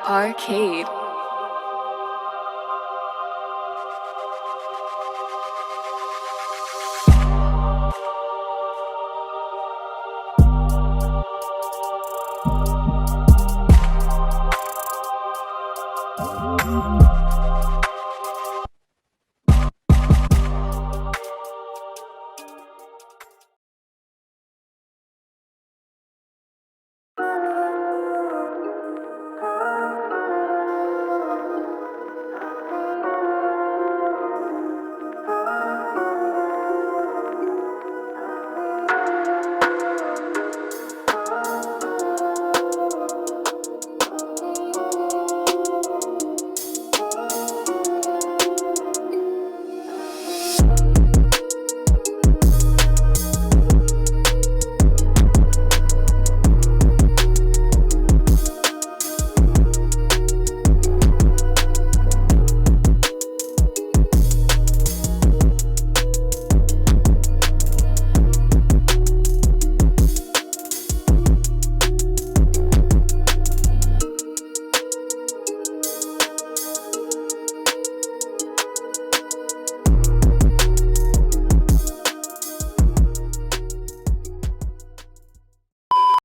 Arcade.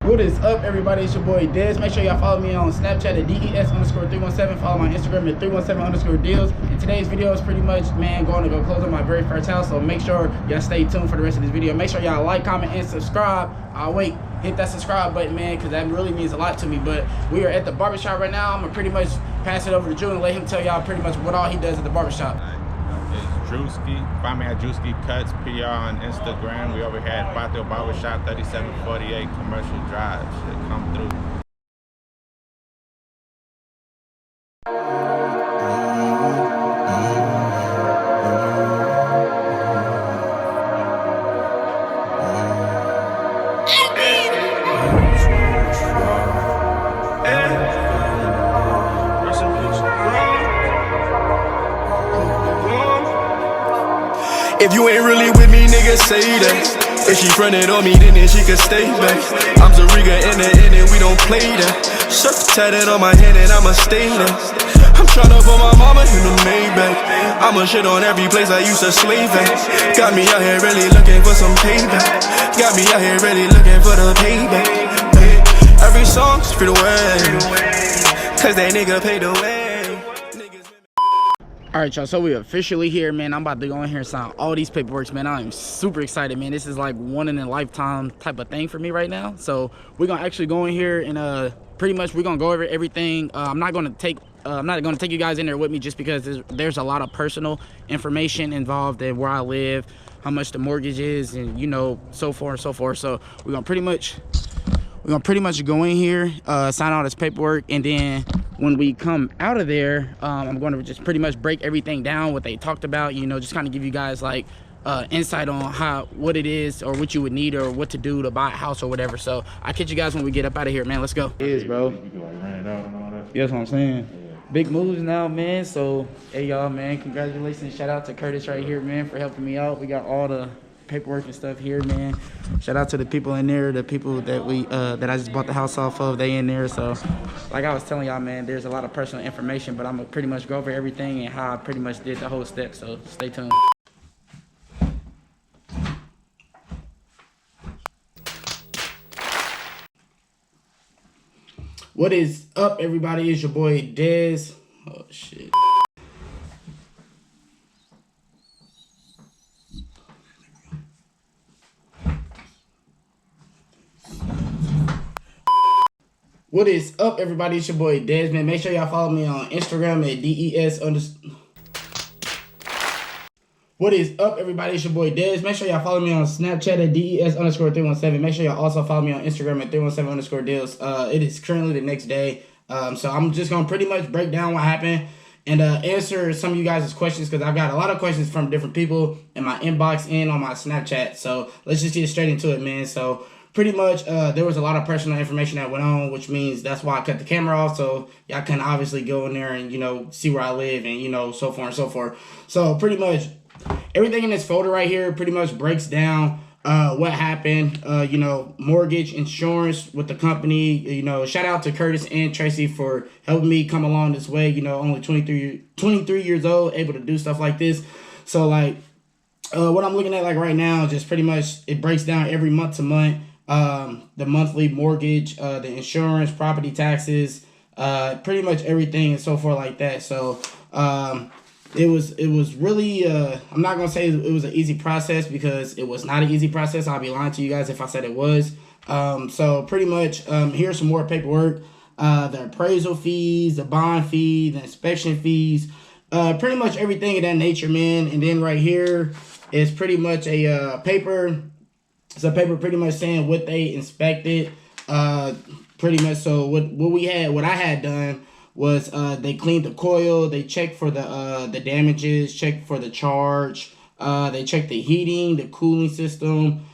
What is up, everybody? It's your boy Dez. Make sure y'all follow me on Snapchat at DES_317. Follow my Instagram at 317_deals. And today's video is pretty much, man, going to go close on my very first house. So make sure y'all stay tuned for the rest of this video. Make sure y'all like, comment, and subscribe. Hit that subscribe button, man, because that really means a lot to me. But we are at the barbershop right now. I'm going to pretty much pass it over to Drew and let him tell y'all pretty much what all he does at the barbershop. It's Drewski. Find me at Drewski Cuts PR on Instagram. We over here at Patio Barbershop, 3748 Commercial Drive. Should come through. If you ain't really with me, nigga, say that. If she fronted on me, then she could stay back. I'm Zariga in the end and we don't play that. Surf tatted on my hand and I'ma stay there. I'm tryna put my mama in the Maybach. I'ma shit on every place I used to slave at. Got me out here really looking for some payback. Got me out here really looking for the payback. Every song's free to way, cause that nigga paid the way. All right, y'all, so we officially here, man. I'm about to go in here and sign all these paperworks, man. I'm super excited, man. This is like one in a lifetime type of thing for me right now. So we're gonna actually go in here and pretty much we're gonna go over everything. I'm not gonna take you guys in there with me just because there's a lot of personal information involved in where I live, how much the mortgage is, and you know, so forth and so forth. So we're gonna pretty much go in here, sign all this paperwork, and then when we come out of there, I'm going to just pretty much break everything down, what they talked about, you know, just kind of give you guys like insight on what it is or what you would need or what to do to buy a house or whatever. So I'll catch you guys when we get up out of here, man. Let's go. It is, bro. You can like rent it out and all that. That's what I'm saying. Yeah. Big moves now, man. So hey, y'all, man, congratulations. Shout out to Curtis right here, man, for helping me out. We got all the paperwork and stuff here, man. Shout out to the people in there, the people that that I just bought the house off of. They in there. So like I was telling y'all, man, there's a lot of personal information, but I'm gonna pretty much go over everything and how I pretty much did the whole step. So stay tuned. What is up, everybody? It's your boy Dez. Oh shit. What is up, everybody? It's your boy Dez, man. Make sure y'all follow me on Instagram at DES_. What is up, everybody? It's your boy Dez. Make sure y'all follow me on Snapchat at DES_317. Make sure y'all also follow me on Instagram at 317_deals. It is currently the next day. So I'm just gonna pretty much break down what happened and answer some of you guys' questions, because I've got a lot of questions from different people in my inbox and on my Snapchat. So let's just get straight into it, man. So pretty much there was a lot of personal information that went on, which means that's why I cut the camera off, so y'all can obviously go in there and, you know, see where I live and, you know, so forth and so forth. So pretty much everything in this folder right here pretty much breaks down what happened, mortgage, insurance with the company. Shout out to Curtis and Tracy for helping me come along this way. Only 23 years old, able to do stuff like this. So like, what I'm looking at like right now, just pretty much it breaks down every month to month. The monthly mortgage, the insurance, property taxes, pretty much everything and so forth like that. So it was really I'm not gonna say it was an easy process, because it was not an easy process. I'll be lying to you guys if I said it was. So pretty much here's some more paperwork. The appraisal fees, the bond fee, the inspection fees, pretty much everything of that nature, man. And then right here is pretty much a paper. It's a paper pretty much saying what they inspected. Pretty much. So what I had done was they cleaned the coil, they checked for the damages, checked for the charge, they checked the heating, the cooling system,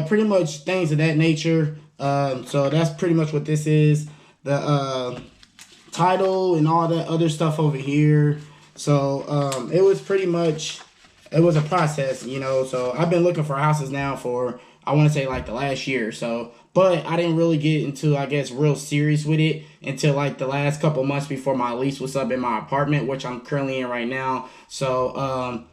pretty much things of that nature. So that's pretty much what this is. The title and all that other stuff over here. So it was a process, so I've been looking for houses now for, I want to say, like the last year or so. But I didn't really get into, I guess, real serious with it until like the last couple months before my lease was up in my apartment, which I'm currently in right now. So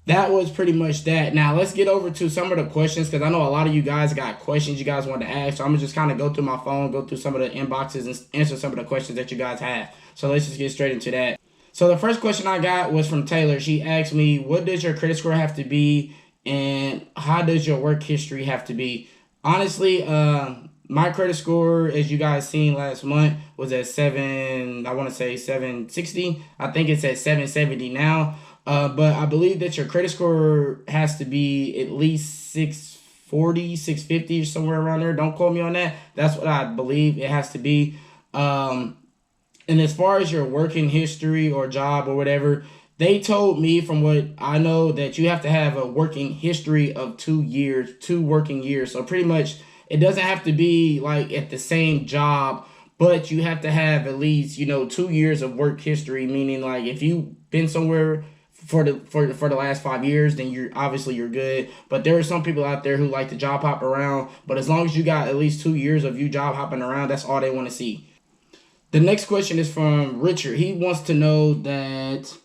that was pretty much that. Now let's get over to some of the questions, because I know a lot of you guys got questions you guys want to ask. So I'm going to just kind of go through my phone, go through some of the inboxes and answer some of the questions that you guys have. So let's just get straight into that. So the first question I got was from Taylor. She asked me, what does your credit score have to be, and how does your work history have to be? Honestly, my credit score, as you guys seen last month, was at 760. I think it's at 770 now. But I believe that your credit score has to be at least 640, 650, or somewhere around there. Don't quote me on that. That's what I believe it has to be. And as far as your working history or job or whatever, they told me, from what I know, that you have to have a working history of 2 working years. So pretty much it doesn't have to be like at the same job, but you have to have at least, 2 years of work history, meaning like if you've been somewhere for the last 5 years, then you're good. But there are some people out there who like to job hop around, but as long as you got at least 2 years of you job hopping around, that's all they want to see. The next question is from Richard. He wants to know that,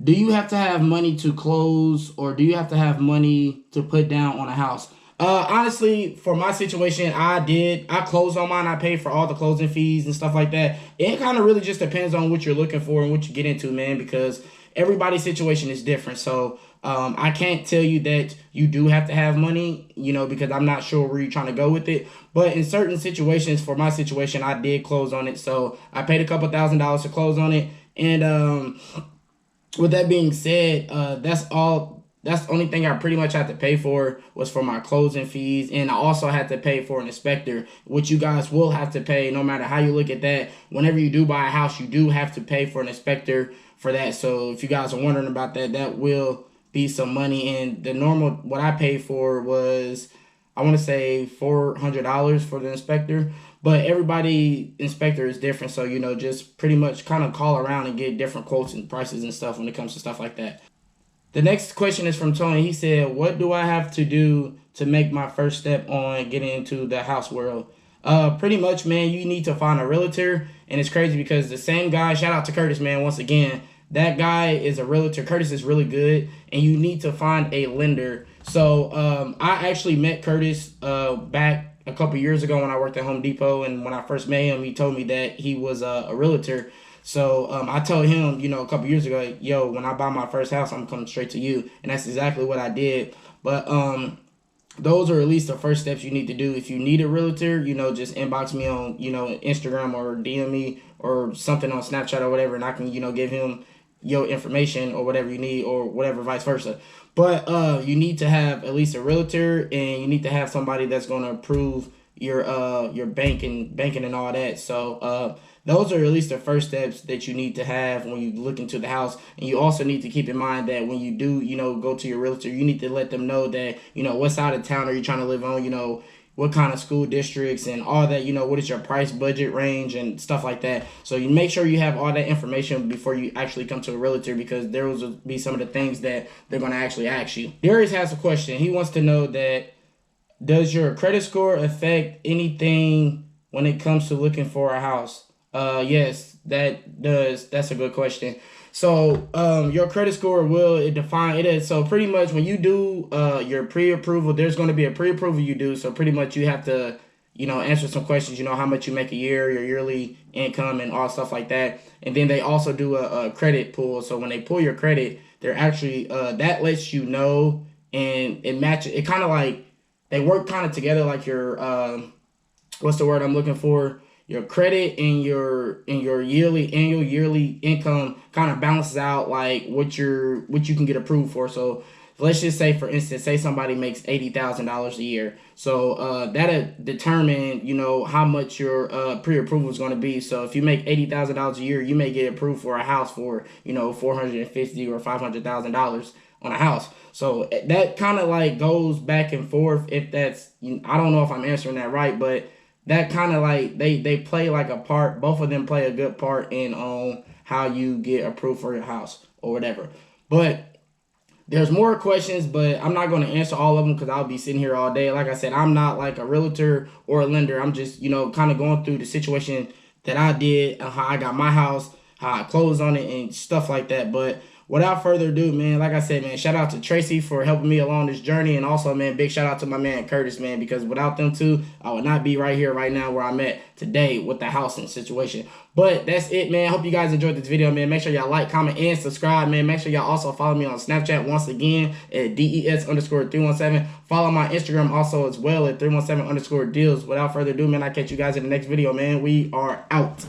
do you have to have money to close, or do you have to have money to put down on a house? Honestly, for my situation, I closed on mine. I paid for all the closing fees and stuff like that. It kind of really just depends on what you're looking for and what you get into, man, because everybody's situation is different. So I can't tell you that you do have to have money, because I'm not sure where you're trying to go with it. But in certain situations, for my situation, I did close on it. So I paid a couple $1,000s to close on it. And with that being said, that's the only thing I pretty much had to pay for was for my closing fees. And I also had to pay for an inspector, which you guys will have to pay no matter how you look at that. Whenever you do buy a house, you do have to pay for an inspector for that. So if you guys are wondering about that, that will be some money. And the normal, what I paid for was, I want to say $400 for the inspector. But everybody inspector is different. So, just pretty much kind of call around and get different quotes and prices and stuff when it comes to stuff like that. The next question is from Tony. He said, what do I have to do to make my first step on getting into the house world? Pretty much, man, you need to find a realtor. And it's crazy because the same guy, shout out to Curtis, man, once again, that guy is a realtor. Curtis is really good, and you need to find a lender. So I actually met Curtis back a couple years ago when I worked at Home Depot, and when I first met him, he told me that he was a realtor. So I told him, a couple years ago, yo, when I buy my first house, I'm coming straight to you, and that's exactly what I did. But those are at least the first steps you need to do. If you need a realtor, just inbox me on, Instagram, or DM me or something on Snapchat or whatever, and I can, give him your information or whatever you need, or whatever, vice versa. But you need to have at least a realtor, and you need to have somebody that's going to approve your banking and all that. So those are at least the first steps that you need to have when you look into the house. And you also need to keep in mind that when you do, go to your realtor, you need to let them know that, what side of town are you trying to live on, what kind of school districts and all that, what is your price budget range and stuff like that. So you make sure you have all that information before you actually come to a realtor, because there will be some of the things that they're going to actually ask you. Darius has a question. He wants to know that Does your credit score affect anything when it comes to looking for a house? Yes, that does. That's a good question. So, your credit score will it define it is so pretty much when you do your pre-approval, there's going to be a pre-approval you do. So pretty much you have to, answer some questions. How much you make a year, your yearly income, and all stuff like that. And then they also do a credit pull. So when they pull your credit, they're actually that lets you know, and it matches. It kind of like they work kind of together, like your what's the word I'm looking for? Your credit and your annual yearly income kind of balances out like what you can get approved for. So let's just say, for instance, say somebody makes $80,000 a year. So that'll determine how much your pre-approval is going to be. So if you make $80,000 a year, you may get approved for a house for $450 or $500,000 on a house. So that kind of like goes back and forth. If that's I don't know if I'm answering that right, but that kind of like they play like a part. Both of them play a good part in on how you get approved for your house or whatever. But there's more questions, but I'm not going to answer all of them because I'll be sitting here all day. Like I said, I'm not like a realtor or a lender. I'm just kind of going through the situation that I did, how I got my house, how I closed on it, and stuff like that. But without further ado, man, like I said, man, shout out to Tracy for helping me along this journey. And also, man, big shout out to my man Curtis, man, because without them two, I would not be right here right now where I'm at today with the housing situation. But that's it, man. Hope you guys enjoyed this video, man. Make sure y'all like, comment, and subscribe, man. Make sure y'all also follow me on Snapchat once again at DES_317. Follow my Instagram also as well at 317_deals. Without further ado, man, I'll catch you guys in the next video, man. We are out.